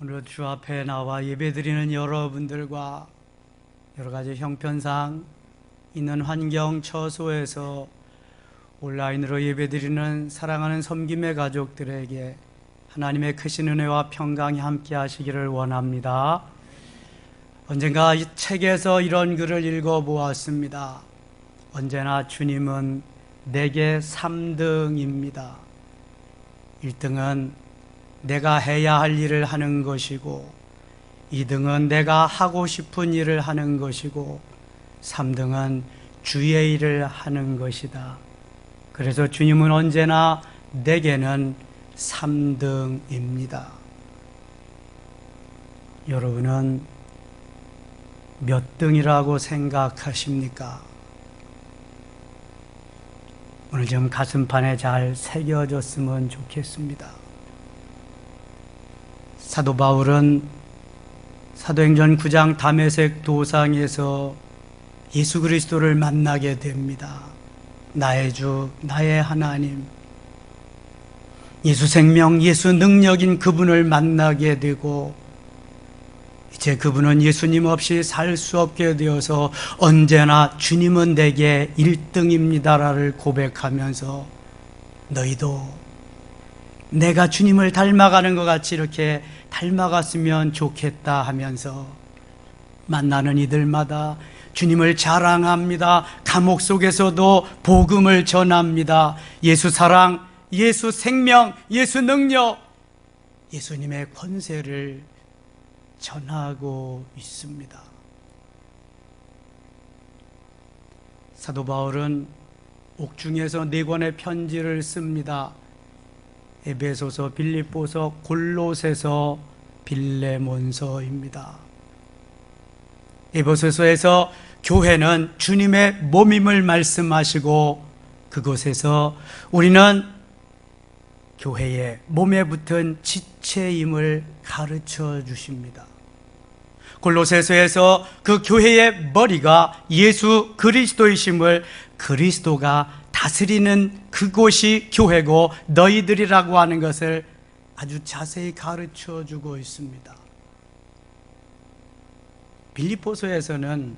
오늘 주 앞에 나와 예배드리는 여러분들과 여러 가지 형편상 있는 환경 처소에서 온라인으로 예배드리는 사랑하는 섬김의 가족들에게 하나님의 크신 은혜와 평강이 함께 하시기를 원합니다. 언젠가 이 책에서 이런 글을 읽어보았습니다. 언제나 주님은 내게 3등입니다. 1등은 내가 해야 할 일을 하는 것이고, 2등은 내가 하고 싶은 일을 하는 것이고, 3등은 주의 일을 하는 것이다. 그래서 주님은 언제나 내게는 3등입니다. 여러분은 몇 등이라고 생각하십니까? 오늘 좀 가슴판에 잘 새겨졌으면 좋겠습니다. 사도 바울은 사도행전 9장 다메섹 도상에서 예수 그리스도를 만나게 됩니다. 나의 주, 나의 하나님, 예수 생명, 예수 능력인 그분을 만나게 되고, 이제 그분은 예수님 없이 살 수 없게 되어서 언제나 주님은 내게 1등입니다라를 고백하면서 너희도 내가 주님을 닮아가는 것 같이 이렇게 닮아갔으면 좋겠다 하면서 만나는 이들마다 주님을 자랑합니다. 감옥 속에서도 복음을 전합니다. 예수 사랑, 예수 생명, 예수 능력, 예수님의 권세를 전하고 있습니다. 사도 바울은 옥중에서 4권의 편지를 씁니다. 에베소서, 빌립보서, 골로새서, 빌레몬서입니다. 에베소서에서 교회는 주님의 몸임을 말씀하시고, 그곳에서 우리는 교회의 몸에 붙은 지체임을 가르쳐 주십니다. 골로새서에서 그 교회의 머리가 예수 그리스도이심을, 그리스도가 다스리는 그곳이 교회고 너희들이라고 하는 것을 아주 자세히 가르쳐 주고 있습니다. 빌립보서에서는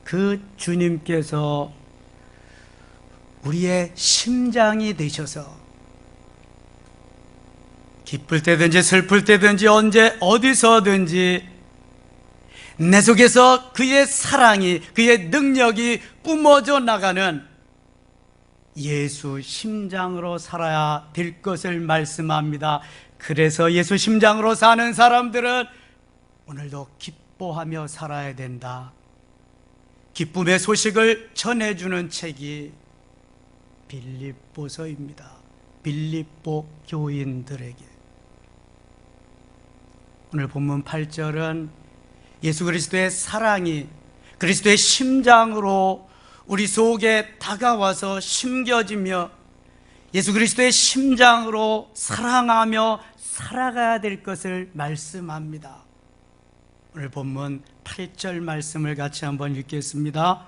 그 주님께서 우리의 심장이 되셔서 기쁠 때든지 슬플 때든지 언제 어디서든지 내 속에서 그의 사랑이, 그의 능력이 뿜어져 나가는 예수 심장으로 살아야 될 것을 말씀합니다. 그래서 예수 심장으로 사는 사람들은 오늘도 기뻐하며 살아야 된다. 기쁨의 소식을 전해주는 책이 빌립보서입니다. 빌립보 교인들에게. 오늘 본문 8절은 예수 그리스도의 사랑이 그리스도의 심장으로 우리 속에 다가와서 심겨지며 예수 그리스도의 심장으로 사랑하며 살아가야 될 것을 말씀합니다. 오늘 본문 8절 말씀을 같이 한번 읽겠습니다.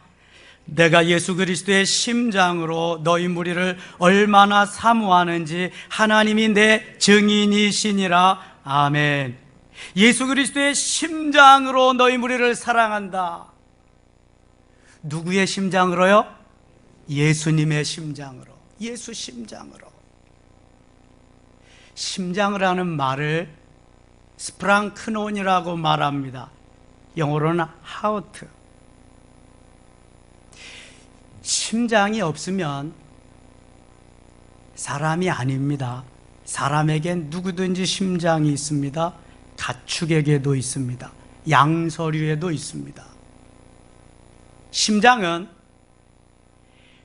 내가 예수 그리스도의 심장으로 너희 무리를 얼마나 사모하는지 하나님이 내 증인이시니라. 아멘. 예수 그리스도의 심장으로 너희 무리를 사랑한다. 누구의 심장으로요? 예수님의 심장으로. 예수 심장으로. 심장을 하는 말을 스프랑크논이라고 말합니다. 영어로는 하우트. 심장이 없으면 사람이 아닙니다. 사람에겐 누구든지 심장이 있습니다. 가축에게도 있습니다. 양서류에도 있습니다. 심장은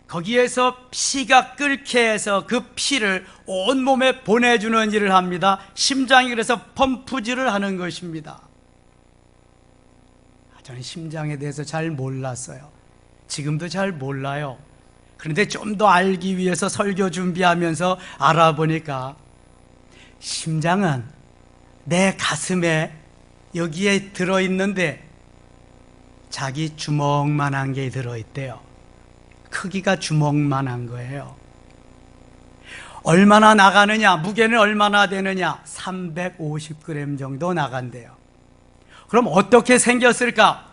거기에서 피가 끓게 해서 그 피를 온몸에 보내주는 일을 합니다. 심장이 그래서 펌프질을 하는 것입니다. 저는 심장에 대해서 잘 몰랐어요. 지금도 잘 몰라요. 그런데 좀 더 알기 위해서 설교 준비하면서 알아보니까 심장은 내 가슴에 여기에 들어있는데 자기 주먹만한 게 들어있대요. 크기가 주먹만한 거예요. 얼마나 나가느냐, 무게는 얼마나 되느냐? 350g 정도 나간대요. 그럼 어떻게 생겼을까?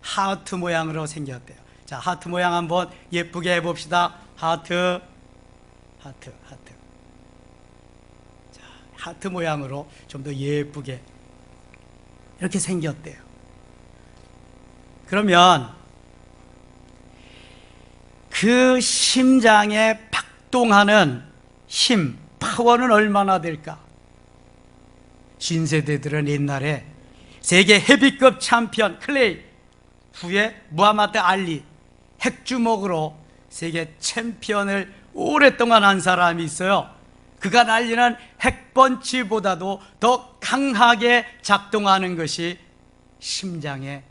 하트 모양으로 생겼대요. 자, 하트 모양 한번 예쁘게 해봅시다. 하트. 자, 하트 모양으로 좀 더 예쁘게 이렇게 생겼대요. 그러면 그 심장에 박동하는 힘, 파워는 얼마나 될까? 신세대들은 옛날에 세계 헤비급 챔피언 클레이, 후에 무하마드 알리, 핵주먹으로 세계 챔피언을 오랫동안 한 사람이 있어요. 그가 날리는 핵펀치보다도 더 강하게 작동하는 것이 심장의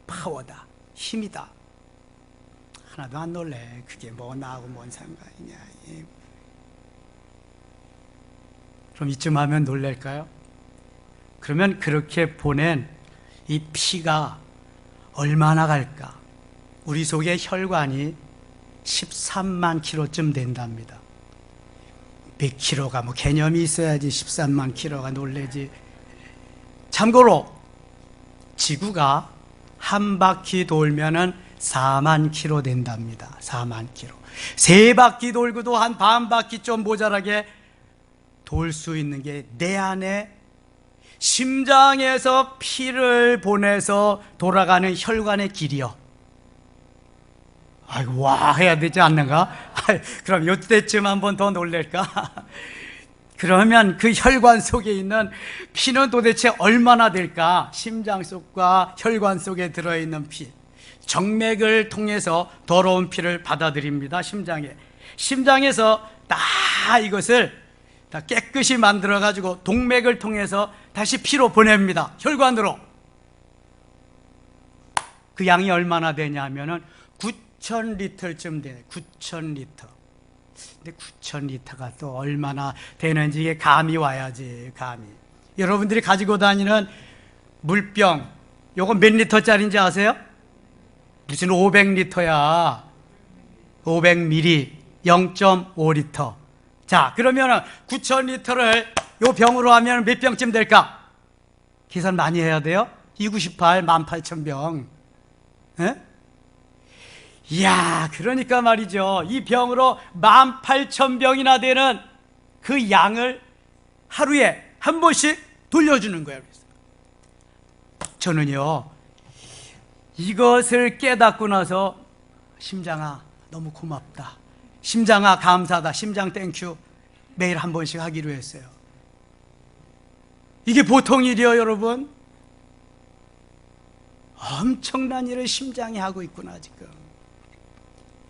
파워다, 힘이다. 하나도 안 놀래. 그게 뭐 나하고 뭔 상관이냐. 그럼 이쯤 하면 놀랄까요? 그러면 그렇게 보낸 이 피가 얼마나 갈까? 우리 속의 혈관이 13만 킬로쯤 된답니다. 100킬로가 뭐 개념이 있어야지 13만 킬로가 놀래지. 참고로 지구가 한 바퀴 돌면은 4만 킬로 된답니다. 4만 킬로. 세 바퀴 돌고도 한 반 바퀴 좀 모자라게 돌 수 있는 게 내 안에 심장에서 피를 보내서 돌아가는 혈관의 길이요. 아이고, 와 해야 되지 않는가? 그럼 이때쯤 한번 더 놀랄까? 그러면 그 혈관 속에 있는 피는 도대체 얼마나 될까? 심장 속과 혈관 속에 들어있는 피, 정맥을 통해서 더러운 피를 받아들입니다. 심장에서 다 이것을 다 깨끗이 만들어 가지고 동맥을 통해서 다시 피로 보냅니다. 혈관으로. 그 양이 얼마나 되냐면은 9,000리터쯤 돼요. 9,000리터. 근데 9,000리터가 또 얼마나 되는지 이게 감이 와야지, 감이. 여러분들이 가지고 다니는 물병, 요거 몇 리터짜리인지 아세요? 무슨 500리터야. 500ml, 0.5리터. 자, 그러면은 9,000리터를 요 병으로 하면 몇 병쯤 될까? 계산 많이 해야 돼요? 298, 18,000병. 예? 이야, 그러니까 말이죠. 이 병으로 18,000병이나 되는 그 양을 하루에 한 번씩 돌려주는 거예요. 저는요, 이것을 깨닫고 나서 심장아, 너무 고맙다. 심장아, 감사하다. 심장 땡큐. 매일 한 번씩 하기로 했어요. 이게 보통 일이요, 여러분? 엄청난 일을 심장이 하고 있구나, 지금.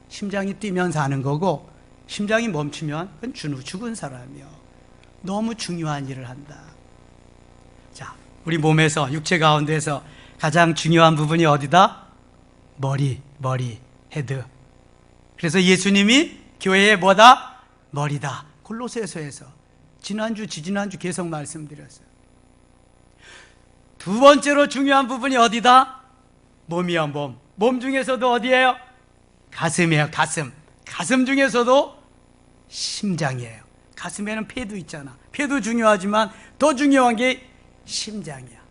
심장이 뛰면서 하는 거고, 심장이 멈추면 그건 죽은 사람이요. 너무 중요한 일을 한다. 자, 우리 몸에서, 육체 가운데서 가장 중요한 부분이 어디다? 머리, 헤드. 그래서 예수님이 교회의 뭐다? 머리다. 골로새서에서 지난주, 지지난주 계속 말씀드렸어요. 두 번째로 중요한 부분이 어디다? 몸이요, 몸. 몸 중에서도 어디예요? 가슴이에요, 가슴. 가슴 중에서도 심장이에요. 가슴에는 폐도 있잖아. 폐도 중요하지만 더 중요한 게 심장이야.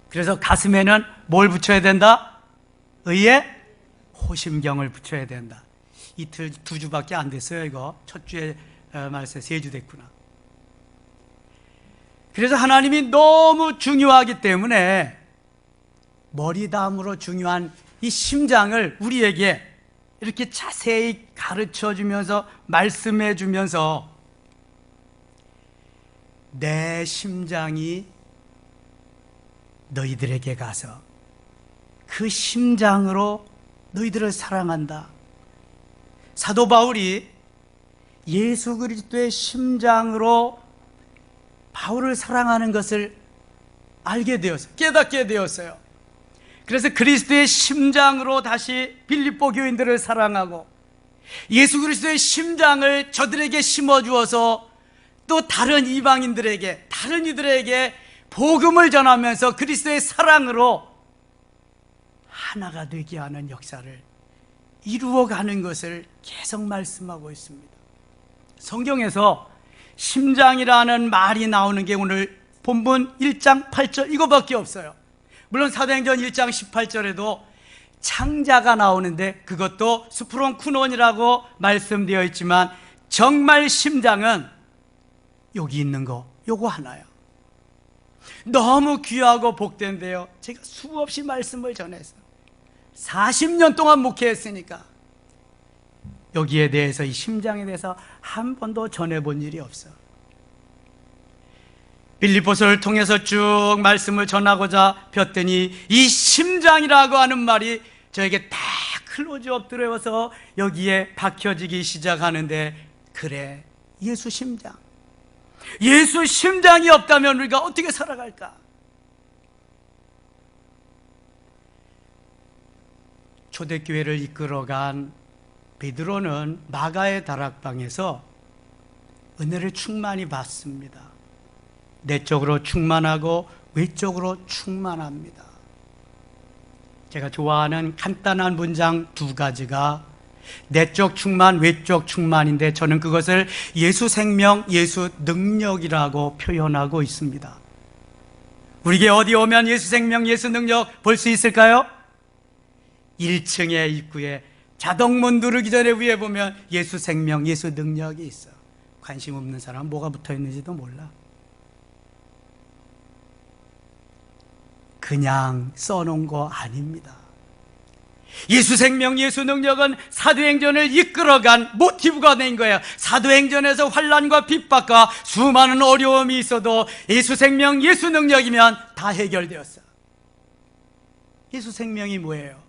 그래서 가슴에는 뭘 붙여야 된다? 의에 호심경을 붙여야 된다. 이틀 2주밖에 안 됐어요. 이거 첫 주에 말세 3주 됐구나. 그래서 하나님이 너무 중요하기 때문에 머리 다음으로 중요한 이 심장을 우리에게 이렇게 자세히 가르쳐 주면서 말씀해 주면서 내 심장이 너희들에게 가서 그 심장으로 너희들을 사랑한다. 사도 바울이 예수 그리스도의 심장으로 바울을 사랑하는 것을 알게 되었어요. 깨닫게 되었어요. 그래서 그리스도의 심장으로 다시 빌립보 교인들을 사랑하고 예수 그리스도의 심장을 저들에게 심어주어서 또 다른 이방인들에게, 다른 이들에게 복음을 전하면서 그리스도의 사랑으로 하나가 되게 하는 역사를 이루어가는 것을 계속 말씀하고 있습니다. 성경에서 심장이라는 말이 나오는 게 오늘 본문 1장 8절 이거밖에 없어요. 물론 사도행전 1장 18절에도 창자가 나오는데 그것도 스프론쿠논이라고 말씀되어 있지만 정말 심장은 여기 있는 거 요거 하나요. 너무 귀하고 복된데요, 제가 수없이 말씀을 전해서 40년 동안 목회했으니까 여기에 대해서, 이 심장에 대해서 한 번도 전해본 일이 없어. 빌립보서를 통해서 쭉 말씀을 전하고자 폈더니 이 심장이라고 하는 말이 저에게 다 클로즈업 들어와서 여기에 박혀지기 시작하는데, 그래, 예수 심장. 예수 심장이 없다면 우리가 어떻게 살아갈까? 초대교회를 이끌어간 베드로는 마가의 다락방에서 은혜를 충만히 받습니다. 내적으로 충만하고 외적으로 충만합니다. 제가 좋아하는 간단한 문장 두 가지가 내적 충만, 외적 충만인데 저는 그것을 예수 생명, 예수 능력이라고 표현하고 있습니다. 우리에게 어디 오면 예수 생명, 예수 능력 볼 수 있을까요? 1층의 입구에 자동문 누르기 전에 위에 보면 예수 생명, 예수 능력이 있어. 관심 없는 사람은 뭐가 붙어 있는지도 몰라. 그냥 써놓은 거 아닙니다. 예수 생명, 예수 능력은 사도행전을 이끌어간 모티브가 된 거예요. 사도행전에서 환난과 핍박과 수많은 어려움이 있어도 예수 생명, 예수 능력이면 다 해결되었어. 예수 생명이 뭐예요?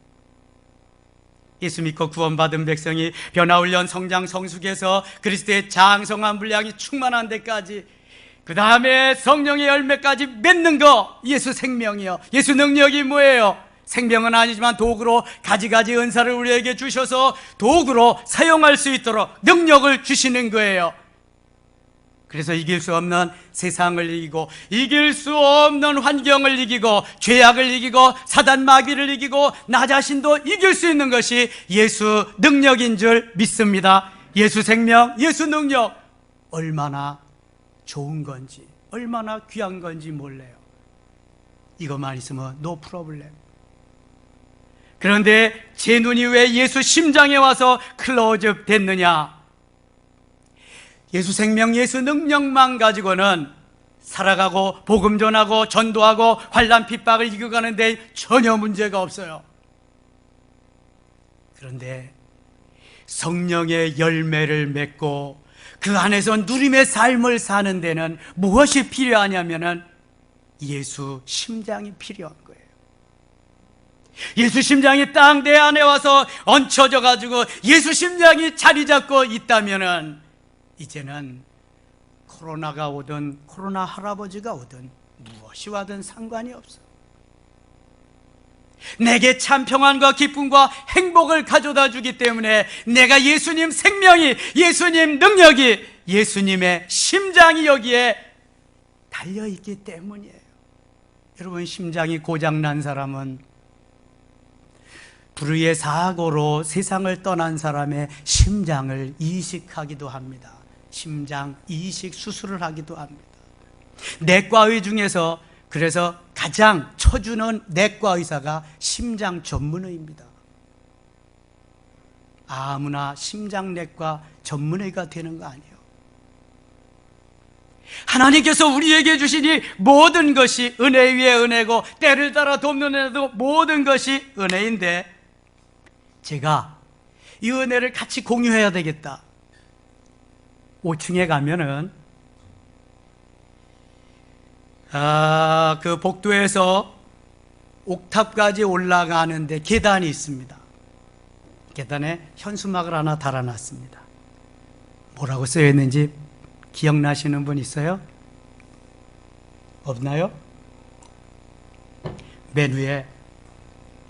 예수 믿고 구원받은 백성이 변화훈련 성장 성숙해서 그리스도의 장성한 분량이 충만한 데까지, 그 다음에 성령의 열매까지 맺는 거, 예수 생명이요. 예수 능력이 뭐예요? 생명은 아니지만 도구로 가지가지 은사를 우리에게 주셔서 도구로 사용할 수 있도록 능력을 주시는 거예요. 그래서 이길 수 없는 세상을 이기고, 이길 수 없는 환경을 이기고, 죄악을 이기고, 사단 마귀를 이기고, 나 자신도 이길 수 있는 것이 예수 능력인 줄 믿습니다. 예수 생명, 예수 능력, 얼마나 좋은 건지, 얼마나 귀한 건지 몰라요. 이것만 있으면 no problem. 그런데 제 눈이 왜 예수 심장에 와서 클로즈업 됐느냐? 예수 생명, 예수 능력만 가지고는 살아가고 복음 전하고 전도하고 환난 핍박을 이겨가는데 전혀 문제가 없어요. 그런데 성령의 열매를 맺고 그 안에서 누림의 삶을 사는 데는 무엇이 필요하냐면은 예수 심장이 필요한 거예요. 예수 심장이 딱 내 안에 와서 얹혀져 가지고 예수 심장이 자리 잡고 있다면은 이제는 코로나가 오든 코로나 할아버지가 오든 무엇이 와든 상관이 없어. 내게 참 평안과 기쁨과 행복을 가져다 주기 때문에 내가 예수님 생명이, 예수님 능력이, 예수님의 심장이 여기에 달려있기 때문이에요. 여러분, 심장이 고장난 사람은 불의의 사고로 세상을 떠난 사람의 심장을 이식하기도 합니다. 심장 이식 수술을 하기도 합니다. 내과의 중에서 그래서 가장 쳐주는 내과 의사가 심장 전문의입니다. 아무나 심장내과 전문의가 되는 거 아니에요. 하나님께서 우리에게 주시니 모든 것이 은혜 위에 은혜고 때를 따라 돕는 은혜도 모든 것이 은혜인데, 제가 이 은혜를 같이 공유해야 되겠다. 5층에 가면은 그 복도에서 옥탑까지 올라가는데 계단이 있습니다. 계단에 현수막을 하나 달아놨습니다. 뭐라고 쓰여 있는지 기억나시는 분 있어요? 없나요? 맨 위에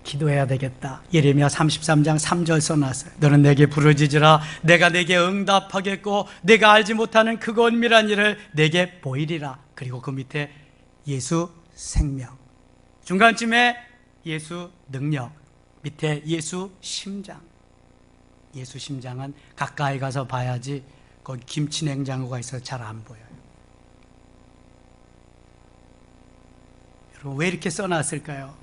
기도해야 되겠다. 예레미야 33장 3절 써놨어요. 너는 내게 부르짖으라. 내가 내게 응답하겠고 내가 알지 못하는 크고 은밀한 일을 내게 보이리라. 그리고 그 밑에 예수 생명, 중간쯤에 예수 능력, 밑에 예수 심장. 예수 심장은 가까이 가서 봐야지 거기 김치 냉장고가 있어서 잘 안 보여요. 여러분, 왜 이렇게 써놨을까요?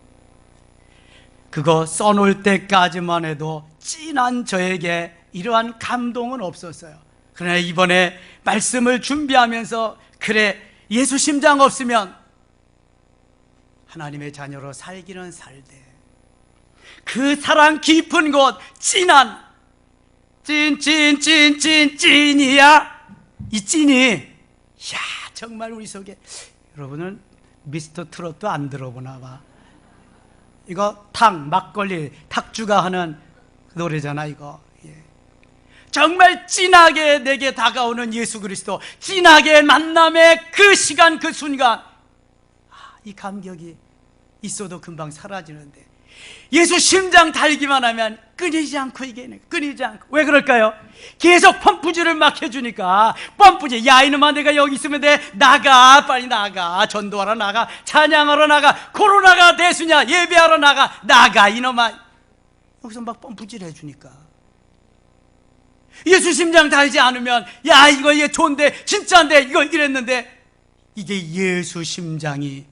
그거 써놓을 때까지만 해도 진한 저에게 이러한 감동은 없었어요. 그러나 이번에 말씀을 준비하면서, 그래, 예수 심장 없으면 하나님의 자녀로 살기는 살되, 그 사랑 깊은 곳, 진한, 찐이야. 이 찐이, 야, 정말 우리 속에, 여러분은 미스터 트롯도 안 들어보나 봐. 이거 막걸리, 탁주가 하는 노래잖아, 이거. 예. 정말 진하게 내게 다가오는 예수 그리스도, 진하게 만남의 그 시간, 그 순간, 이 감격이 있어도 금방 사라지는데, 예수 심장 달기만 하면 끊이지 않고, 이게 끊이지 않고. 왜 그럴까요? 계속 펌프질을 막 해주니까, 펌프질, 야 이놈아, 내가 여기 있으면 돼, 나가, 빨리 나가, 전도하러 나가, 찬양하러 나가, 코로나가 대수냐, 예배하러 나가 이놈아. 여기서 막 펌프질 해주니까, 예수 심장 달지 않으면, 야 이거 이게 좋은데, 진짜인데, 이거 이랬는데, 이게 예수 심장이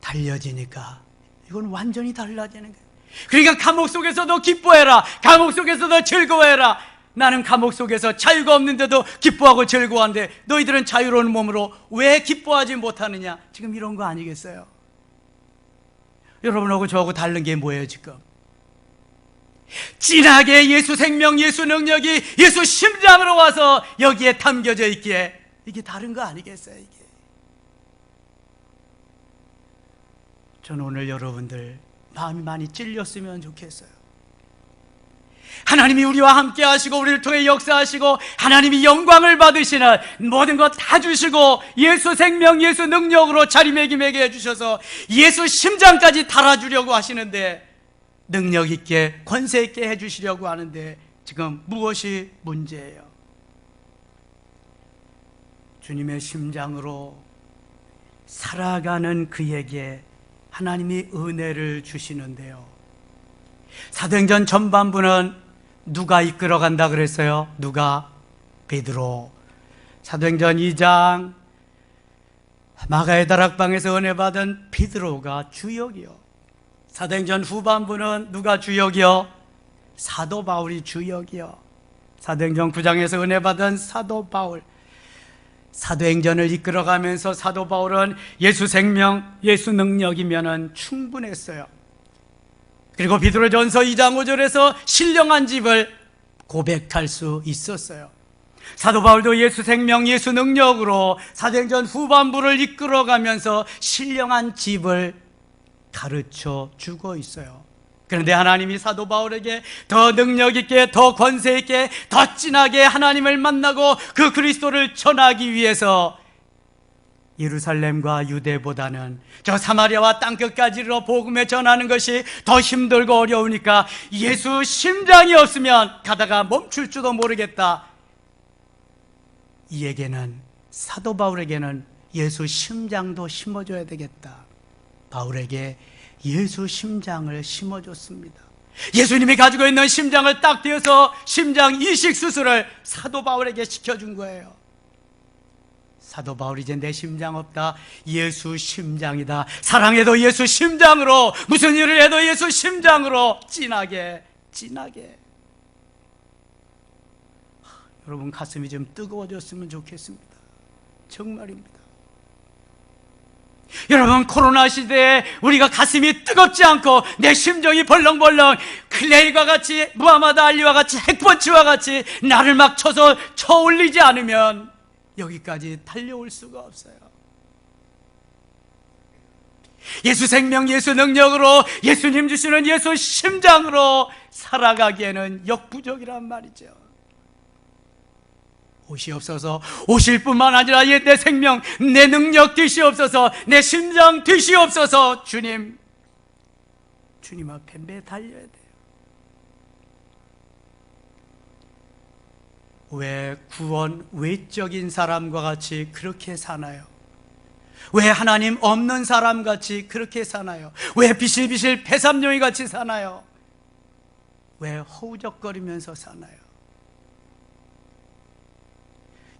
달려지니까 이건 완전히 달라지는 거예요. 그러니까 감옥 속에서도 기뻐해라, 감옥 속에서도 즐거워해라. 나는 감옥 속에서 자유가 없는데도 기뻐하고 즐거워하는데, 너희들은 자유로운 몸으로 왜 기뻐하지 못하느냐. 지금 이런 거 아니겠어요? 여러분하고 저하고 다른 게 뭐예요? 지금 진하게 예수 생명, 예수 능력이 예수 심장으로 와서 여기에 담겨져 있기에, 이게 다른 거 아니겠어요? 이게. 저는 오늘 여러분들 마음이 많이 찔렸으면 좋겠어요. 하나님이 우리와 함께 하시고 우리를 통해 역사하시고 하나님이 영광을 받으시는 모든 것 다 주시고 예수 생명, 예수 능력으로 자리매김하게 해주셔서 예수 심장까지 달아주려고 하시는데, 능력 있게 권세 있게 해주시려고 하는데, 지금 무엇이 문제예요? 주님의 심장으로 살아가는 그에게 하나님이 은혜를 주시는데요, 사도행전 전반부는 누가 이끌어간다 그랬어요? 누가? 베드로. 사도행전 2장 마가의 다락방에서 은혜 받은 베드로가 주역이요. 사도행전 후반부는 누가 주역이요? 사도 바울이 주역이요. 사도행전 9장에서 은혜 받은 사도 바울. 사도행전을 이끌어가면서 사도 바울은 예수 생명, 예수 능력이면은 충분했어요. 그리고 베드로전서 2장 5절에서 신령한 집을 고백할 수 있었어요. 사도 바울도 예수 생명, 예수 능력으로 사도행전 후반부를 이끌어가면서 신령한 집을 가르쳐 주고 있어요. 그런데 하나님이 사도 바울에게 더 능력 있게, 더 권세 있게, 더 진하게 하나님을 만나고 그 그리스도를 전하기 위해서 예루살렘과 유대보다는 저 사마리아와 땅끝까지로 복음을 전하는 것이 더 힘들고 어려우니까 예수 심장이 없으면 가다가 멈출 줄도 모르겠다. 이에게는, 사도 바울에게는 예수 심장도 심어줘야 되겠다. 바울에게 예수 심장을 심어줬습니다. 예수님이 가지고 있는 심장을 딱 떼어서 심장 이식 수술을 사도 바울에게 시켜준 거예요. 사도 바울이 이제 내 심장 없다, 예수 심장이다. 사랑해도 예수 심장으로, 무슨 일을 해도 예수 심장으로 진하게. 여러분 가슴이 좀 뜨거워졌으면 좋겠습니다. 정말입니다. 여러분, 코로나 시대에 우리가 가슴이 뜨겁지 않고 내 심정이 벌렁벌렁 클레이와 같이, 무하마드 알리와 같이, 핵펀치와 같이 나를 막 쳐서 쳐올리지 않으면 여기까지 달려올 수가 없어요. 예수 생명, 예수 능력으로, 예수님 주시는 예수 심장으로 살아가기에는 역부족이란 말이죠. 옷이 없어서, 오실 뿐만 아니라 내 생명, 내 능력 되시옵소서, 내 심장 되시옵소서. 주님 앞에 매달려야 돼요. 왜 구원 외적인 사람과 같이 그렇게 사나요? 왜 하나님 없는 사람 같이 그렇게 사나요? 왜 비실비실 배삼룡이 같이 사나요? 왜 허우적거리면서 사나요?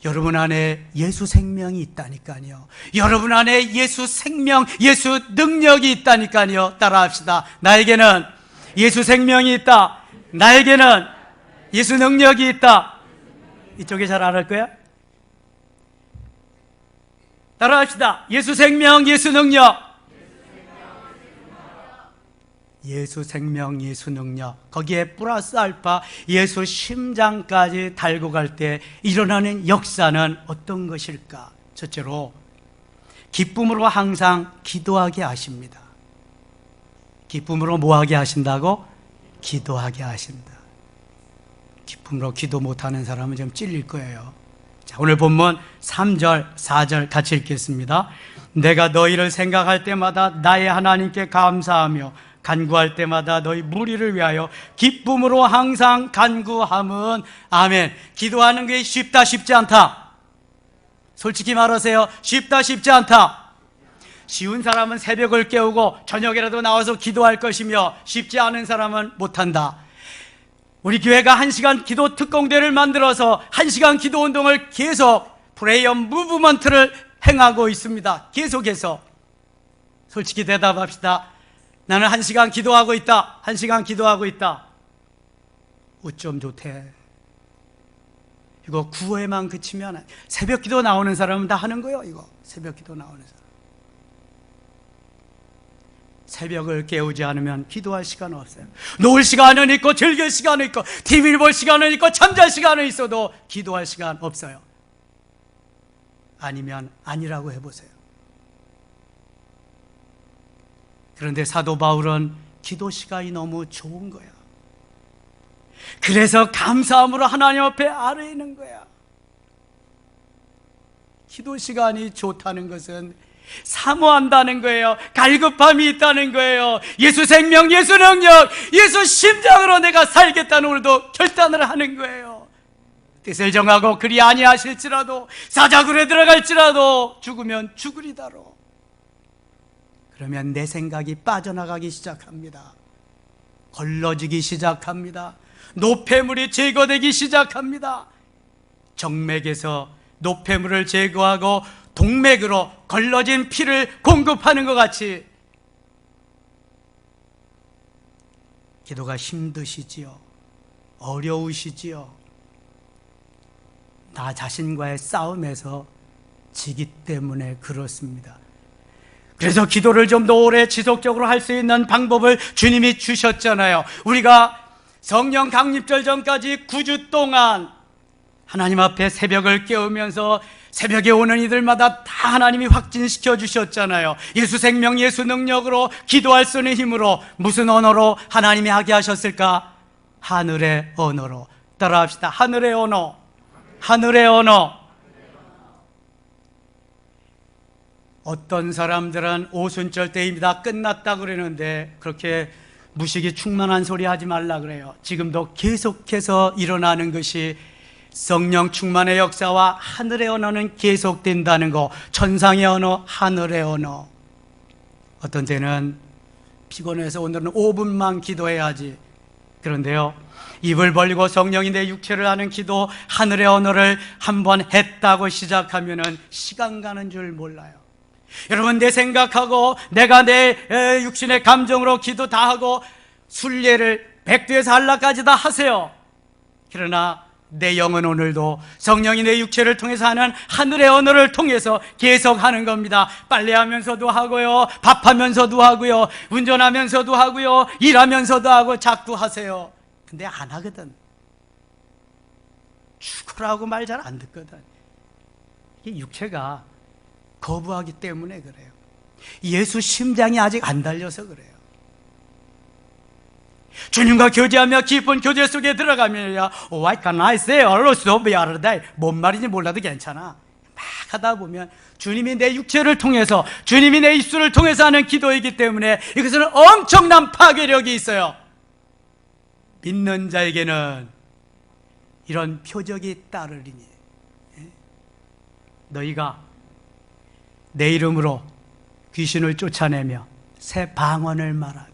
여러분 안에 예수 생명이 있다니까요. 여러분 안에 예수 생명, 예수 능력이 있다니까요. 따라합시다. 나에게는 예수 생명이 있다. 나에게는 예수 능력이 있다. 이쪽에 잘 안 할 거야? 따라합시다. 예수 생명, 예수 능력. 예수 생명, 예수 능력. 거기에 플러스 알파 예수 심장까지 달고 갈 때 일어나는 역사는 어떤 것일까? 첫째로 기쁨으로 항상 기도하게 하십니다. 기쁨으로 뭐하게 하신다고? 기도하게 하신다. 기쁨으로 기도 못하는 사람은 좀 찔릴 거예요. 자, 오늘 본문 3절, 4절 같이 읽겠습니다. 내가 너희를 생각할 때마다 나의 하나님께 감사하며 간구할 때마다 너희 무리를 위하여 기쁨으로 항상 간구함은. 아멘. 기도하는 게 쉽다 쉽지 않다? 솔직히 말하세요. 쉽다 쉽지 않다? 쉬운 사람은 새벽을 깨우고 저녁이라도 나와서 기도할 것이며 쉽지 않은 사람은 못한다. 우리 교회가 1시간 기도 특공대를 만들어서 1시간 기도 운동을 계속 프레이어 무브먼트를 행하고 있습니다. 계속해서. 솔직히 대답합시다. 나는 1시간 기도하고 있다. 1시간 기도하고 있다. 어쩜 좋대. 이거 구호에만 그치면, 새벽 기도 나오는 사람은 다 하는 거예요. 이거 새벽 기도 나오는 사람. 새벽을 깨우지 않으면 기도할 시간 없어요. 놓을 시간은 있고 즐길 시간은 있고 TV를 볼 시간은 있고 잠잘 시간은 있어도 기도할 시간 없어요. 아니면 아니라고 해보세요. 그런데 사도 바울은 기도 시간이 너무 좋은 거야. 그래서 감사함으로 하나님 앞에 아뢰는 거야. 기도 시간이 좋다는 것은 사모한다는 거예요. 갈급함이 있다는 거예요. 예수 생명, 예수 능력, 예수 심장으로 내가 살겠다는 오늘도 결단을 하는 거예요. 뜻을 정하고 그리 아니하실지라도, 사자굴에 들어갈지라도 죽으면 죽으리다로. 그러면 내 생각이 빠져나가기 시작합니다. 걸러지기 시작합니다. 노폐물이 제거되기 시작합니다. 정맥에서 노폐물을 제거하고 동맥으로 걸러진 피를 공급하는 것 같이 기도가 힘드시지요? 어려우시지요? 나 자신과의 싸움에서 지기 때문에 그렇습니다. 그래서 기도를 좀 더 오래 지속적으로 할 수 있는 방법을 주님이 주셨잖아요. 우리가 성령 강립절 전까지 9주 동안 하나님 앞에 새벽을 깨우면서 새벽에 오는 이들마다 다 하나님이 확진시켜 주셨잖아요. 예수 생명, 예수 능력으로 기도할 수 있는 힘으로. 무슨 언어로 하나님이 하게 하셨을까? 하늘의 언어로. 따라합시다. 하늘의 언어. 하늘의 언어. 어떤 사람들은 오순절 때입니다, 끝났다 그러는데 그렇게 무식이 충만한 소리 하지 말라 그래요. 지금도 계속해서 일어나는 것이 성령 충만의 역사와 하늘의 언어는 계속된다는 거. 천상의 언어, 하늘의 언어. 어떤 때는 피곤해서 오늘은 5분만 기도해야지. 그런데요, 입을 벌리고 성령이 내 육체를 하는 기도, 하늘의 언어를 한번 했다고 시작하면은 시간 가는 줄 몰라요. 여러분, 내 생각하고 내가 내 육신의 감정으로 기도 다 하고 순례를 백두에서 한라까지 다 하세요. 그러나 내 영은 오늘도 성령이 내 육체를 통해서 하는 하늘의 언어를 통해서 계속 하는 겁니다. 빨래하면서도 하고요, 밥하면서도 하고요, 운전하면서도 하고요, 일하면서도 하고 자꾸 하세요. 근데 안 하거든. 죽으라고 말 잘 안 듣거든. 이게 육체가 거부하기 때문에 그래요. 예수 심장이 아직 안 달려서 그래요. 주님과 교제하며 깊은 교제 속에 들어가면 What can I say? 뭔 말인지 몰라도 괜찮아. 막 하다 보면 주님이 내 육체를 통해서, 주님이 내 입술을 통해서 하는 기도이기 때문에 이것은 엄청난 파괴력이 있어요. 믿는 자에게는 이런 표적이 따르리니 너희가 내 이름으로 귀신을 쫓아내며 새 방언을 말하며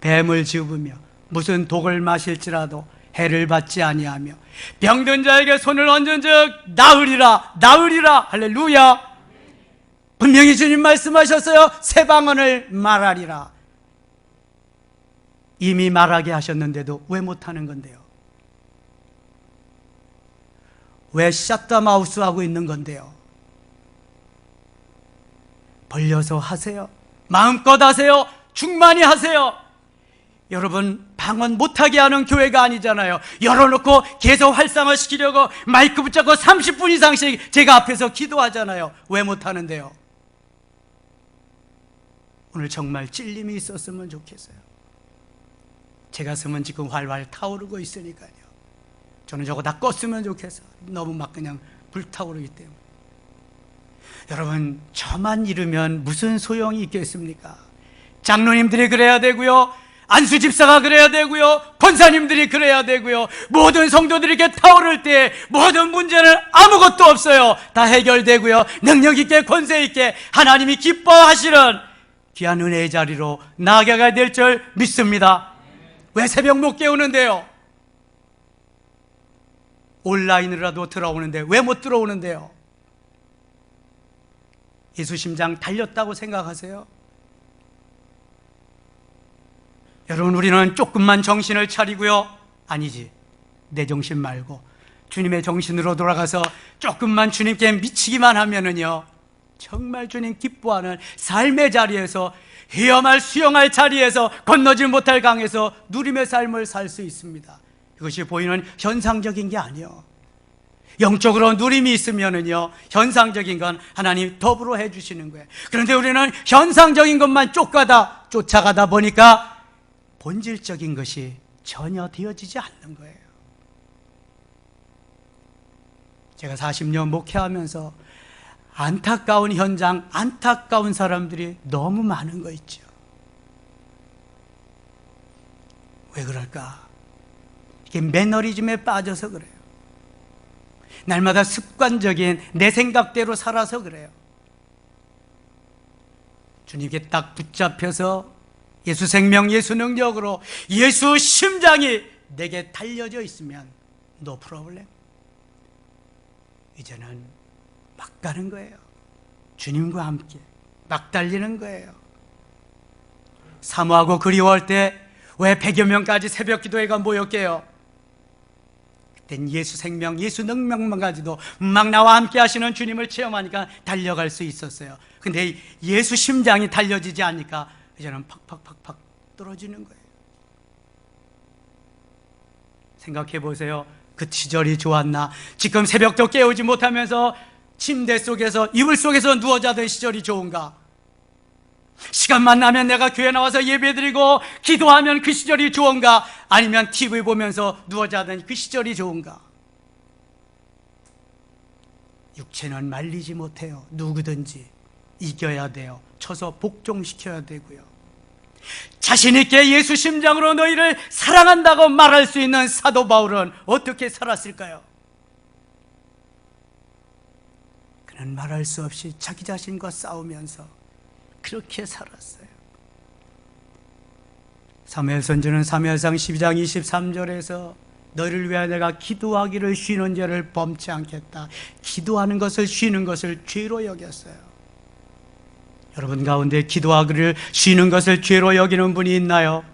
뱀을 집으며 무슨 독을 마실지라도 해를 받지 아니하며 병든 자에게 손을 얹은즉 나으리라, 나으리라. 할렐루야. 분명히 주님 말씀하셨어요. 새 방언을 말하리라. 이미 말하게 하셨는데도 왜 못하는 건데요? 왜 샷다마우스 하고 있는 건데요? 벌려서 하세요. 마음껏 하세요. 충만히 하세요. 여러분, 방언 못하게 하는 교회가 아니잖아요. 열어놓고 계속 활성화시키려고 마이크 붙잡고 30분 이상씩 제가 앞에서 기도하잖아요. 왜 못하는데요? 오늘 정말 찔림이 있었으면 좋겠어요. 제 가슴은 지금 활활 타오르고 있으니까요. 저는 저거 다 껐으면 좋겠어요. 너무 막 그냥 불타오르기 때문에. 여러분, 저만 이루면 무슨 소용이 있겠습니까? 장로님들이 그래야 되고요, 안수 집사가 그래야 되고요, 권사님들이 그래야 되고요, 모든 성도들이 이렇게 타오를 때 모든 문제는 아무것도 없어요. 다 해결되고요, 능력 있게 권세 있게 하나님이 기뻐하시는 귀한 은혜의 자리로 나아가야 될 줄 믿습니다. 왜 새벽 못 깨우는데요? 온라인으로라도 들어오는데 왜 못 들어오는데요? 예수 심장 달렸다고 생각하세요? 여러분, 우리는 조금만 정신을 차리고요, 아니지, 내 정신 말고 주님의 정신으로 돌아가서 조금만 주님께 미치기만 하면은요, 정말 주님 기뻐하는 삶의 자리에서, 헤엄할 수영할 자리에서, 건너지 못할 강에서 누림의 삶을 살 수 있습니다. 이것이 보이는 현상적인 게 아니에요. 영적으로 누림이 있으면은요, 현상적인 건 하나님 더불어 해주시는 거예요. 그런데 우리는 현상적인 것만 쫓아가다 보니까 본질적인 것이 전혀 되어지지 않는 거예요. 제가 40년 목회하면서 안타까운 현장, 안타까운 사람들이 너무 많은 거 있죠. 왜 그럴까? 이게 매너리즘에 빠져서 그래요. 날마다 습관적인 내 생각대로 살아서 그래요. 주님께 딱 붙잡혀서 예수 생명, 예수 능력으로 예수 심장이 내게 달려져 있으면 no problem. 이제는 막 가는 거예요. 주님과 함께 막 달리는 거예요. 사모하고 그리워할 때 왜 100여 명까지 새벽 기도회가 모였게요? 그땐 예수 생명, 예수 능력만 가지도 막 나와 함께 하시는 주님을 체험하니까 달려갈 수 있었어요. 근데 예수 심장이 달려지지 않으니까 이제는 팍팍팍팍 떨어지는 거예요. 생각해 보세요. 그 시절이 좋았나? 지금 새벽도 깨우지 못하면서 침대 속에서, 이불 속에서 누워 자던 시절이 좋은가? 시간만 나면 내가 교회 나와서 예배드리고 기도하면 그 시절이 좋은가? 아니면 TV 보면서 누워 자던 그 시절이 좋은가? 육체는 말리지 못해요. 누구든지 이겨야 돼요. 쳐서 복종시켜야 되고요. 자신 있게 예수 심장으로 너희를 사랑한다고 말할 수 있는 사도 바울은 어떻게 살았을까요? 그는 말할 수 없이 자기 자신과 싸우면서 그렇게 살았어요. 사무엘선지는 사무엘상 12장 23절에서 너희를 위하여 내가 기도하기를 쉬는 죄를 범치 않겠다. 기도하는 것을, 쉬는 것을 죄로 여겼어요. 여러분 가운데 기도하기를 쉬는 것을 죄로 여기는 분이 있나요?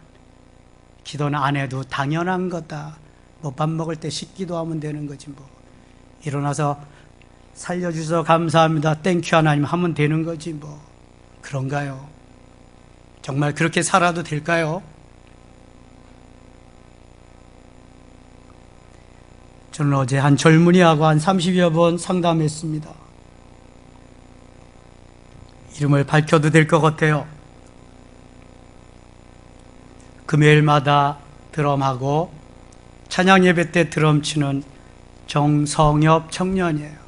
기도는 안 해도 당연한 거다. 뭐 밥 먹을 때 씻기도 하면 되는 거지 뭐. 일어나서 살려주셔서 감사합니다, 땡큐 하나님 하면 되는 거지 뭐. 그런가요? 정말 그렇게 살아도 될까요? 저는 어제 한 젊은이하고 한 30여 번 상담했습니다. 이름을 밝혀도 될 것 같아요. 금요일마다 드럼하고 찬양 예배 때 드럼 치는 정성엽 청년이에요.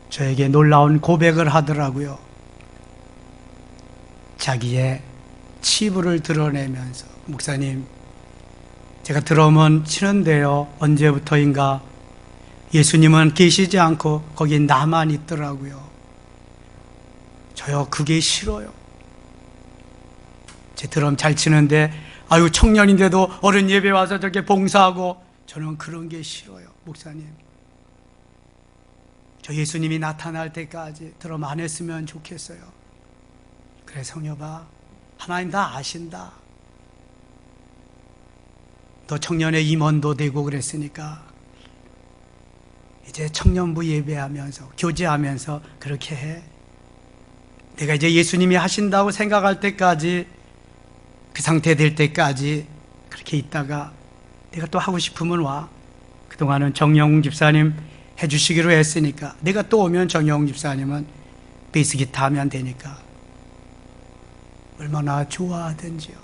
저에게 놀라운 고백을 하더라고요. 자기의 치부를 드러내면서, 목사님, 제가 드럼은 치는데요, 언제부터인가 예수님은 계시지 않고 거기 나만 있더라고요. 저요, 그게 싫어요. 제 드럼 잘 치는데 아유, 청년인데도 어른 예배 와서 저렇게 봉사하고, 저는 그런 게 싫어요. 목사님, 저 예수님이 나타날 때까지 드럼 안 했으면 좋겠어요. 그래, 성여봐, 하나님 다 아신다. 너 청년의 임원도 되고 그랬으니까 이제 청년부 예배하면서 교제하면서 그렇게 해. 내가 이제 예수님이 하신다고 생각할 때까지, 그 상태 될 때까지 그렇게 있다가 내가 또 하고 싶으면 와. 그동안은 정영웅 집사님 해주시기로 했으니까 내가 또 오면 정영웅 집사님은 베이스 기타 하면 되니까. 얼마나 좋아하든지요.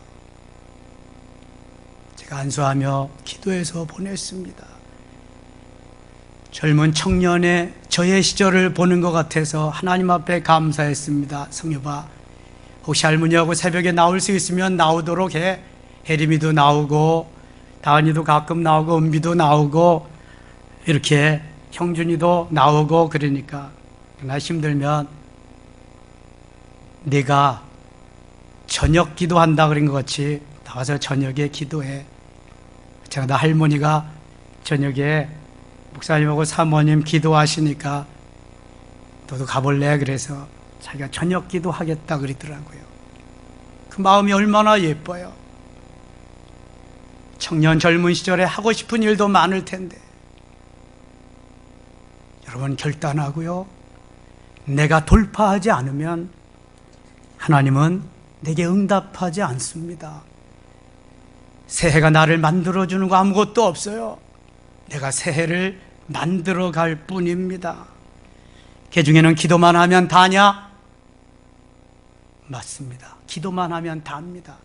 제가 안수하며 기도해서 보냈습니다. 젊은 청년의 저의 시절을 보는 것 같아서 하나님 앞에 감사했습니다. 성여봐, 혹시 할머니하고 새벽에 나올 수 있으면 나오도록 해. 혜림이도 나오고 다은이도 가끔 나오고 은비도 나오고 이렇게 형준이도 나오고 그러니까 나 힘들면 네가 저녁 기도한다 그런 것 같이 나와서 저녁에 기도해. 제가 나 할머니가 저녁에 목사님하고 사모님 기도하시니까 너도 가볼래? 그래서 자기가 저녁 기도하겠다 그러더라고요. 그 마음이 얼마나 예뻐요. 청년 젊은 시절에 하고 싶은 일도 많을 텐데 여러분 결단하고요. 내가 돌파하지 않으면 하나님은 내게 응답하지 않습니다. 새해가 나를 만들어주는 거 아무것도 없어요. 내가 새해를 만들어 갈 뿐입니다. 개중에는 기도만 하면 다냐? 맞습니다. 기도만 하면 답니다.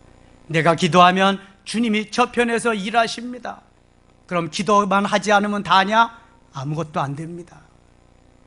내가 기도하면 주님이 저편에서 일하십니다. 그럼 기도만 하지 않으면 다냐? 아무것도 안 됩니다.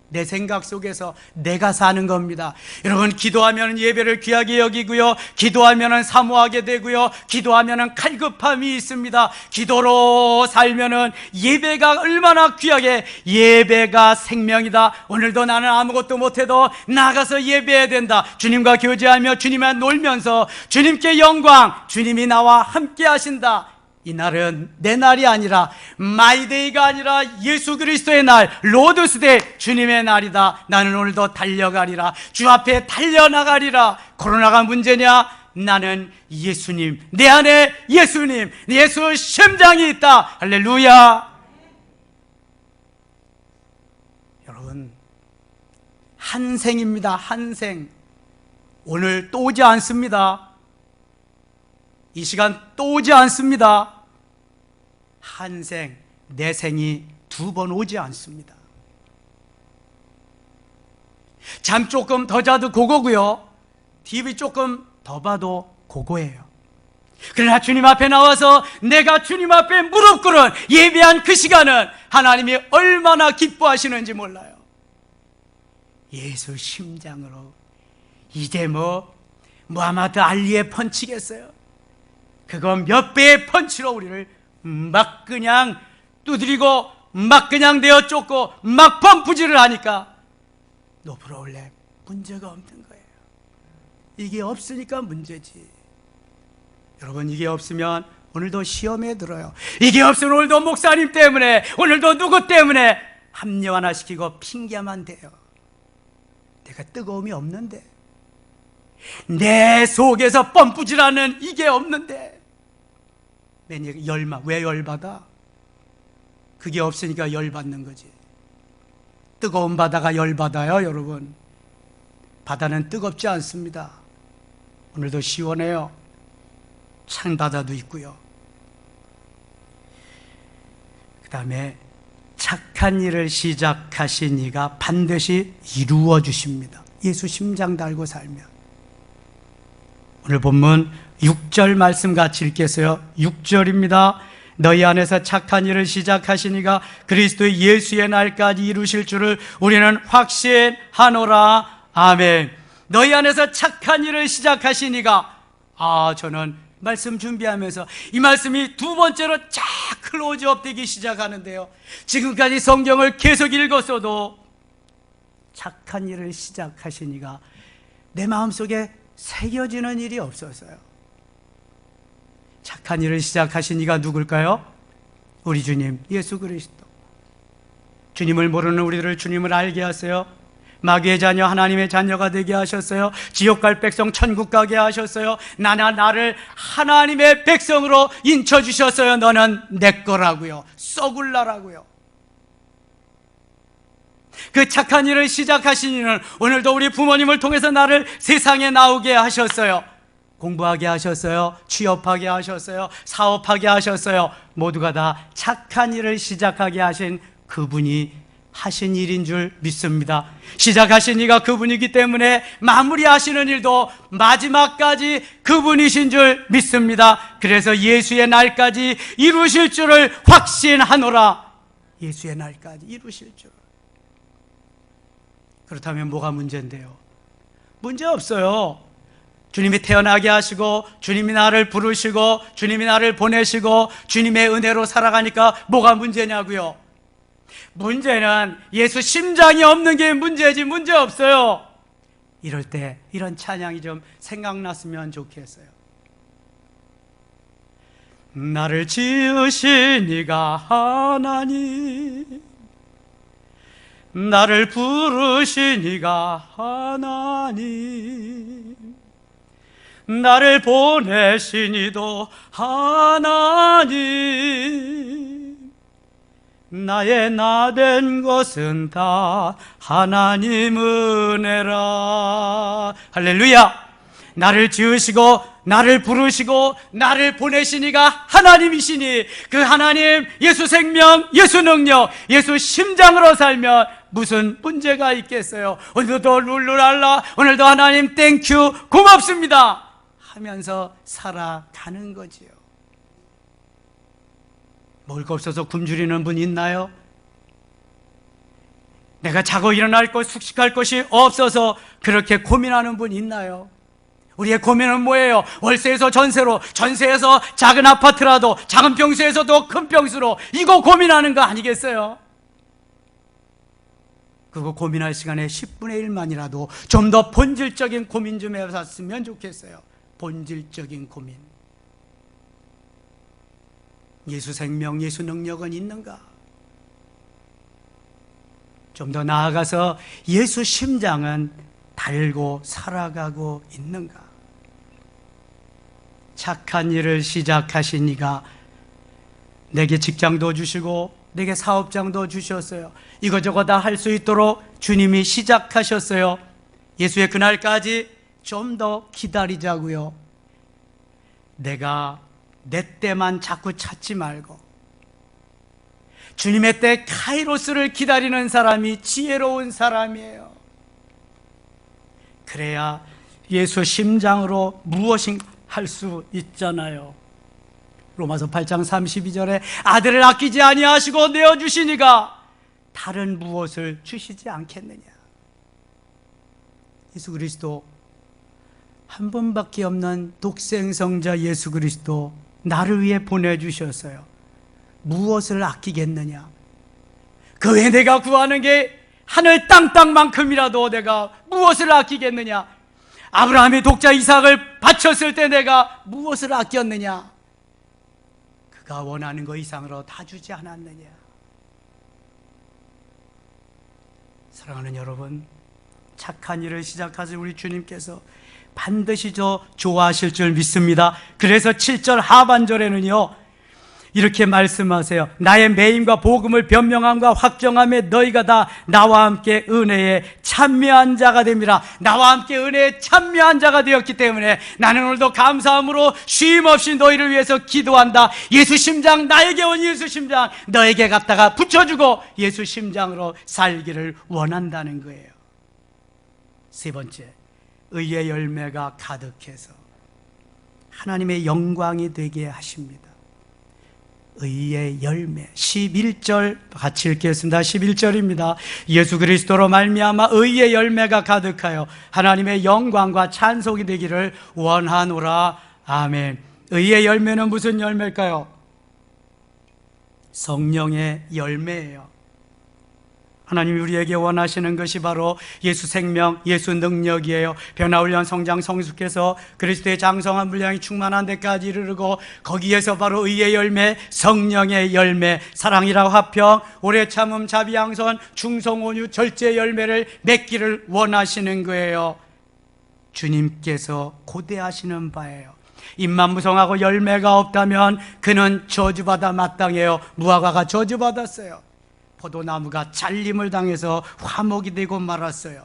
내 생각 속에서 내가 사는 겁니다. 여러분, 기도하면 예배를 귀하게 여기고요, 기도하면 사모하게 되고요, 기도하면 갈급함이 있습니다. 기도로 살면 예배가 얼마나 귀하게, 예배가 생명이다. 오늘도 나는 아무것도 못해도 나가서 예배해야 된다. 주님과 교제하며 주님과 놀면서 주님께 영광, 주님이 나와 함께 하신다. 이 날은 내 날이 아니라, 마이데이가 아니라 예수 그리스도의 날, 로드스데이, 주님의 날이다. 나는 오늘도 달려가리라. 주 앞에 달려나가리라. 코로나가 문제냐? 나는 예수님, 내 안에 예수님, 예수 심장이 있다. 할렐루야. 여러분, 한 생입니다. 한 생. 오늘 또 오지 않습니다. 이 시간 또 오지 않습니다. 한 생, 내 생이 두 번 오지 않습니다. 잠 조금 더 자도 그거고요, TV 조금 더 봐도 그거예요. 그러나 주님 앞에 나와서 내가 주님 앞에 무릎 꿇은 예배한 그 시간은 하나님이 얼마나 기뻐하시는지 몰라요. 예수 심장으로. 이제 무하마드 알리의 펀치겠어요? 그거 몇 배의 펀치로 우리를 막 그냥 두드리고 막 그냥 내어 쫓고 막 펌프질을 하니까 높으러 올래 문제가 없는 거예요. 이게 없으니까 문제지. 여러분, 이게 없으면 오늘도 시험에 들어요. 이게 없으면 오늘도 목사님 때문에, 오늘도 누구 때문에 합리화 하나 시키고 핑계만 대요. 내가 뜨거움이 없는데, 내 속에서 펌프질하는 이게 없는데, 왜 열받아? 그게 없으니까 열받는 거지. 뜨거운 바다가 열받아요, 여러분. 바다는 뜨겁지 않습니다. 오늘도 시원해요. 찬 바다도 있고요. 그 다음에 착한 일을 시작하신 이가 반드시 이루어 주십니다. 예수 심장 달고 살면. 오늘 본문 6절 말씀 같이 읽겠어요. 6절입니다. 너희 안에서 착한 일을 시작하신 이가 그리스도의 예수의 날까지 이루실 줄을 우리는 확신하노라. 아멘. 너희 안에서 착한 일을 시작하신 이가, 저는 말씀 준비하면서 이 말씀이 두 번째로 쫙 클로즈업 되기 시작하는데요, 지금까지 성경을 계속 읽었어도 착한 일을 시작하신 이가 내 마음속에 새겨지는 일이 없었어요. 착한 일을 시작하신 이가 누굴까요? 우리 주님 예수 그리스도. 주님을 모르는 우리들을 주님을 알게 하세요. 마귀의 자녀 하나님의 자녀가 되게 하셨어요. 지옥 갈 백성 천국 가게 하셨어요. 나를 하나님의 백성으로 인쳐주셨어요. 너는 내 거라고요. 썩을라라고요. 그 착한 일을 시작하신 이는 오늘도 우리 부모님을 통해서 나를 세상에 나오게 하셨어요. 공부하게 하셨어요. 취업하게 하셨어요. 사업하게 하셨어요. 모두가 다 착한 일을 시작하게 하신 그분이 하신 일인 줄 믿습니다. 시작하신 이가 그분이기 때문에 마무리하시는 일도 마지막까지 그분이신 줄 믿습니다. 그래서 예수의 날까지 이루실 줄을 확신하노라. 예수의 날까지 이루실 줄. 그렇다면 뭐가 문제인데요? 문제 없어요. 주님이 태어나게 하시고 주님이 나를 부르시고 주님이 나를 보내시고 주님의 은혜로 살아가니까 뭐가 문제냐고요? 문제는 예수 심장이 없는 게 문제지 문제 없어요. 이럴 때 이런 찬양이 좀 생각났으면 좋겠어요. 나를 지으신 이가 하나님, 나를 부르신 이가 하나님, 나를 보내신 이도 하나님, 나의 나 된 것은 다 하나님 은혜라. 할렐루야. 나를 지으시고 나를 부르시고 나를 보내신 이가 하나님이시니 그 하나님 예수 생명, 예수 능력, 예수 심장으로 살면 무슨 문제가 있겠어요? 오늘도 룰루랄라, 오늘도 하나님 땡큐 고맙습니다 하면서 살아가는 거지요. 먹을 거 없어서 굶주리는 분 있나요? 내가 자고 일어날 것, 숙식할 것이 없어서 그렇게 고민하는 분 있나요? 우리의 고민은 뭐예요? 월세에서 전세로, 전세에서 작은 아파트라도 작은 평수에서도 큰 평수로 이거 고민하는 거 아니겠어요? 그거 고민할 시간에 10분의 1만이라도 좀 더 본질적인 고민 좀 해봤으면 좋겠어요. 본질적인 고민. 예수 생명, 예수 능력은 있는가? 좀 더 나아가서 예수 심장은 달고 살아가고 있는가? 착한 일을 시작하신 이가 내게 직장도 주시고 내게 사업장도 주셨어요. 이거저거 다 할 수 있도록 주님이 시작하셨어요. 예수의 그날까지 좀 더 기다리자고요. 내가 내 때만 자꾸 찾지 말고 주님의 때 카이로스를 기다리는 사람이 지혜로운 사람이에요. 그래야 예수 심장으로 무엇인가 할 수 있잖아요. 로마서 8장 32절에 아들을 아끼지 아니하시고 내어주시니가 다른 무엇을 주시지 않겠느냐. 예수 그리스도 한 번밖에 없는 독생성자 예수 그리스도 나를 위해 보내주셨어요. 무엇을 아끼겠느냐? 그 외에 내가 구하는 게 하늘 땅만큼이라도 내가 무엇을 아끼겠느냐? 아브라함이 독자 이삭을 바쳤을 때 내가 무엇을 아꼈느냐? 그가 원하는 것 이상으로 다 주지 않았느냐? 사랑하는 여러분, 착한 일을 시작하신 우리 주님께서 반드시 좋아하실 줄 믿습니다. 그래서 7절 하반절에는요 이렇게 말씀하세요. 나의 매임과 복음을 변명함과 확정함에 너희가 다 나와 함께 은혜에 참여한 자가 됩니다. 나와 함께 은혜에 참여한 자가 되었기 때문에 나는 오늘도 감사함으로 쉼없이 너희를 위해서 기도한다. 예수 심장, 나에게 온 예수 심장 너에게 갖다가 붙여주고 예수 심장으로 살기를 원한다는 거예요. 세 번째, 의의 열매가 가득해서 하나님의 영광이 되게 하십니다. 의의 열매. 11절 같이 읽겠습니다. 11절입니다. 예수 그리스도로 말미암아 의의 열매가 가득하여 하나님의 영광과 찬송이 되기를 원하노라. 아멘. 의의 열매는 무슨 열매일까요? 성령의 열매예요. 하나님이 우리에게 원하시는 것이 바로 예수 생명, 예수 능력이에요. 변화훈련 성장 성숙해서 그리스도의 장성한 분량이 충만한 데까지 이르르고, 거기에서 바로 의의 열매, 성령의 열매, 사랑이라 화평, 오래 참음, 자비, 양선, 충성, 온유, 절제 열매를 맺기를 원하시는 거예요. 주님께서 고대하시는 바예요. 입만 무성하고 열매가 없다면 그는 저주받아 마땅해요. 무화과가 저주받았어요. 포도나무가 잘림을 당해서 화목이 되고 말았어요.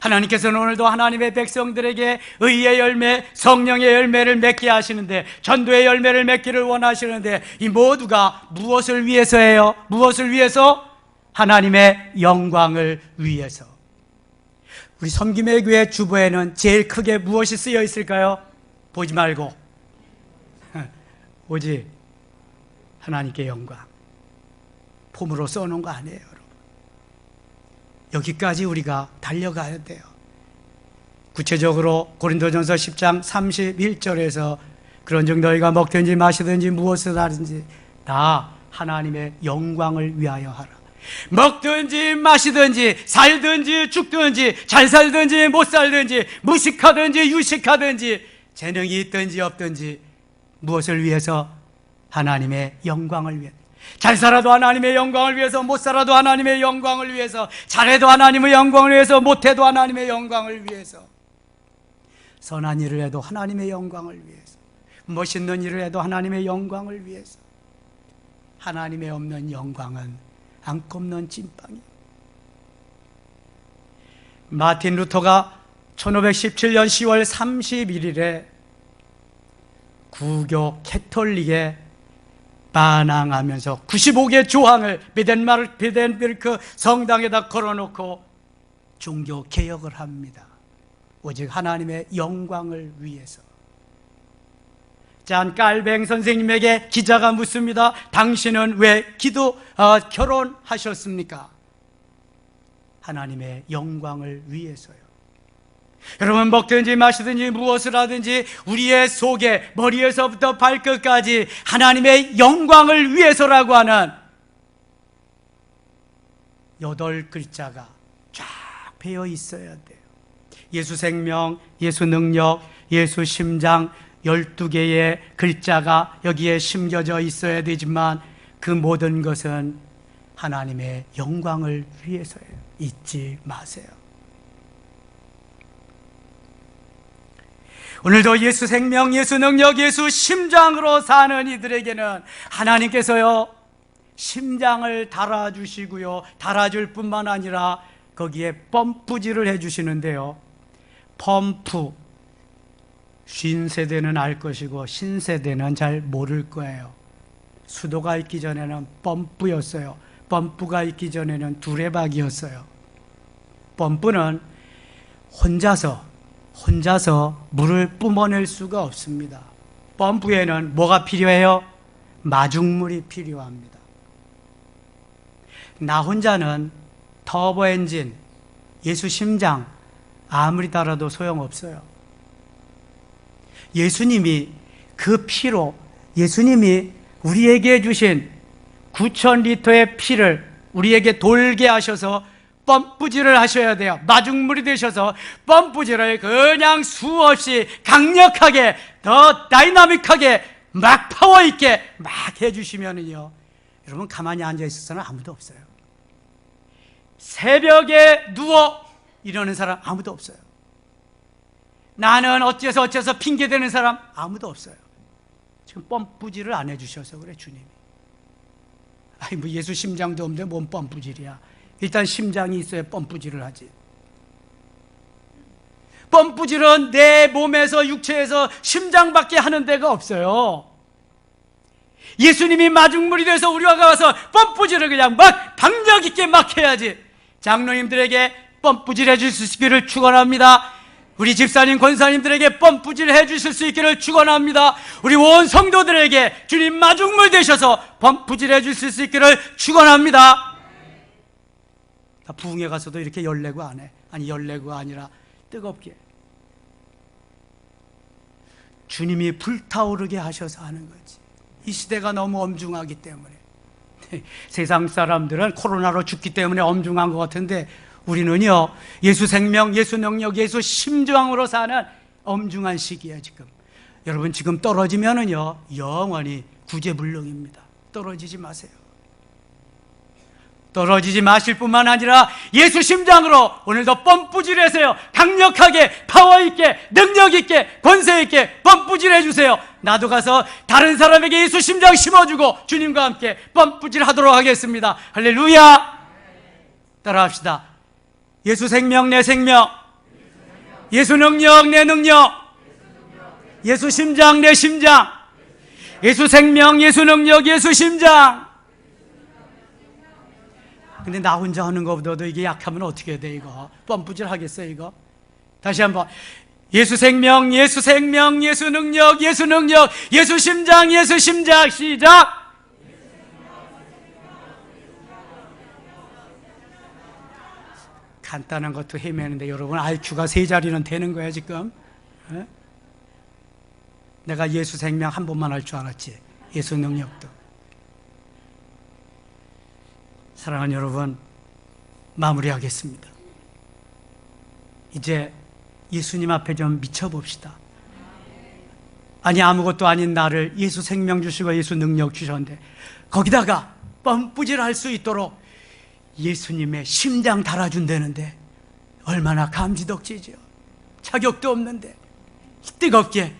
하나님께서는 오늘도 하나님의 백성들에게 의의 열매, 성령의 열매를 맺게 하시는데, 전도의 열매를 맺기를 원하시는데, 이 모두가 무엇을 위해서예요? 무엇을 위해서? 하나님의 영광을 위해서. 우리 섬김의 교회 주보에는 제일 크게 무엇이 쓰여 있을까요? 보지 말고 오직 하나님께 영광. 폼으로 써놓은 거 아니에요, 여러분. 여기까지 우리가 달려가야 돼요. 구체적으로 고린도전서 10장 31절에서 그런즉 너희가 먹든지 마시든지 무엇을 하든지 다 하나님의 영광을 위하여 하라. 먹든지 마시든지 살든지 죽든지 잘 살든지 못 살든지 무식하든지 유식하든지 재능이 있든지 없든지 무엇을 위해서? 하나님의 영광을 위해. 잘 살아도 하나님의 영광을 위해서, 못 살아도 하나님의 영광을 위해서, 잘해도 하나님의 영광을 위해서, 못해도 하나님의 영광을 위해서, 선한 일을 해도 하나님의 영광을 위해서, 멋있는 일을 해도 하나님의 영광을 위해서. 하나님의 없는 영광은 안꼽는 찐빵이에요. 마틴 루터가 1517년 10월 31일에 구교 캐톨릭에 반항하면서 95개 조항을 비덴베르크 성당에다 걸어놓고 종교 개혁을 합니다. 오직 하나님의 영광을 위해서. 잔 깔뱅 선생님에게 기자가 묻습니다. 당신은 왜 결혼하셨습니까? 하나님의 영광을 위해서요. 여러분, 먹든지 마시든지 무엇을 하든지 우리의 속에 머리에서부터 발끝까지 하나님의 영광을 위해서라고 하는 8글자가 쫙 배어 있어야 돼요. 예수 생명, 예수 능력, 예수 심장, 12개의 글자가 여기에 심겨져 있어야 되지만 그 모든 것은 하나님의 영광을 위해서예요. 잊지 마세요. 오늘도 예수 생명, 예수 능력, 예수 심장으로 사는 이들에게는 하나님께서요 심장을 달아주시고요, 달아줄 뿐만 아니라 거기에 펌프질을 해주시는데요, 펌프, 신세대는 알 것이고 신세대는 잘 모를 거예요. 수도가 있기 전에는 펌프였어요. 펌프가 있기 전에는 두레박이었어요. 펌프는 혼자서 물을 뿜어낼 수가 없습니다. 펌프에는 뭐가 필요해요? 마중물이 필요합니다. 나 혼자는 터보 엔진, 예수 심장 아무리 달아도 소용없어요. 예수님이 그 피로, 예수님이 우리에게 주신 9,000리터의 피를 우리에게 돌게 하셔서 펌프질을 하셔야 돼요. 마중물이 되셔서 펌프질을 그냥 수없이 강력하게, 더 다이나믹하게, 막 파워 있게 막 해주시면은요, 여러분 가만히 앉아 있어서는 아무도 없어요. 새벽에 누워 이러는 사람 아무도 없어요. 나는 어째서 핑계대는 사람 아무도 없어요. 지금 펌프질을 안 해주셔서 그래, 주님이. 아니 뭐 예수 심장도 없는데 뭔 펌프질이야. 일단 심장이 있어야 펌프질을 하지. 펌프질은 내 몸에서, 육체에서 심장밖에 하는 데가 없어요. 예수님이 마중물이 돼서 우리가 가서 펌프질을 그냥 막 박력 있게 막 해야지. 장로님들에게 펌프질 해줄 수 있기를 축원합니다. 우리 집사님, 권사님들에게 펌프질 해주실 수 있기를 축원합니다. 우리 온 성도들에게 주님 마중물 되셔서 펌프질 해주실 수 있기를 축원합니다. 부흥회 가서도 이렇게 열내고 안 해. 아니 열내고 아니라 뜨겁게 주님이 불타오르게 하셔서 하는 거지. 이 시대가 너무 엄중하기 때문에 세상 사람들은 코로나로 죽기 때문에 엄중한 것 같은데 우리는요, 예수 생명, 예수 능력, 예수 심장으로 사는 엄중한 시기예요. 지금 여러분, 지금 떨어지면은요 영원히 구제불능입니다. 떨어지지 마세요. 떨어지지 마실 뿐만 아니라 예수 심장으로 오늘도 펌프질해서요, 강력하게 파워있게 능력있게 권세있게 펌프질해 주세요. 나도 가서 다른 사람에게 예수 심장 심어주고 주님과 함께 펌프질 하도록 하겠습니다. 할렐루야. 따라합시다. 예수 생명 내 생명, 예수 능력 내 능력, 예수 심장 내 심장, 예수 생명, 예수 능력, 예수 심장. 근데 나 혼자 하는 것보다도 이게 약하면 어떻게 돼? 이거 펌프질 하겠어요 이거? 다시 한번. 예수 생명, 예수 생명, 예수 능력, 예수 능력, 예수 심장, 예수 심장. 시작. 간단한 것도 헤매는데 여러분, IQ가 3자리는 되는 거야 지금. 에? 내가 예수 생명 한 번만 할 줄 알았지, 예수 능력도. 사랑하는 여러분, 마무리하겠습니다. 이제 예수님 앞에 좀 미쳐봅시다. 아니, 아무것도 아닌 나를 예수 생명 주시고 예수 능력 주셨는데 거기다가 뻔뿌질할 수 있도록 예수님의 심장 달아준다는데 얼마나 감지덕지죠. 자격도 없는데 뜨겁게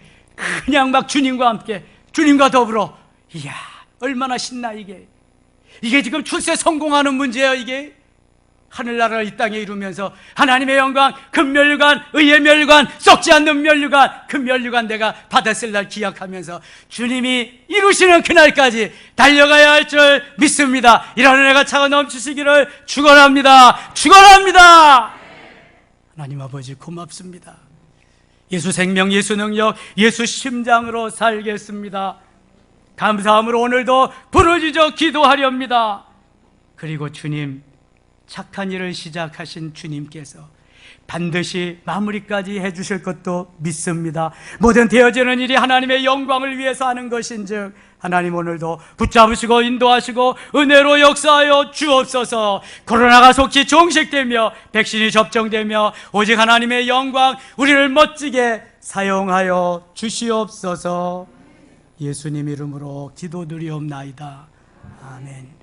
그냥 막 주님과 함께, 주님과 더불어. 이야, 얼마나 신나. 이게 지금 출세 성공하는 문제예요. 이게 하늘나라를 이 땅에 이루면서 하나님의 영광, 금면류관, 의의 면류관, 썩지 않는 면류관, 그 면류관 내가 받았을 날 기약하면서 주님이 이루시는 그날까지 달려가야 할 줄 믿습니다. 이런 은혜가 차고 넘치시기를 축원합니다. 축원합니다. 하나님 아버지 고맙습니다. 예수 생명, 예수 능력, 예수 심장으로 살겠습니다. 감사함으로 오늘도 부르짖어 기도하렵니다. 그리고 주님, 착한 일을 시작하신 주님께서 반드시 마무리까지 해주실 것도 믿습니다. 모든 되어지는 일이 하나님의 영광을 위해서 하는 것인즉 하나님 오늘도 붙잡으시고 인도하시고 은혜로 역사하여 주옵소서. 코로나가 속히 종식되며 백신이 접종되며 오직 하나님의 영광, 우리를 멋지게 사용하여 주시옵소서. 예수님 이름으로 기도드리옵나이다. 아멘.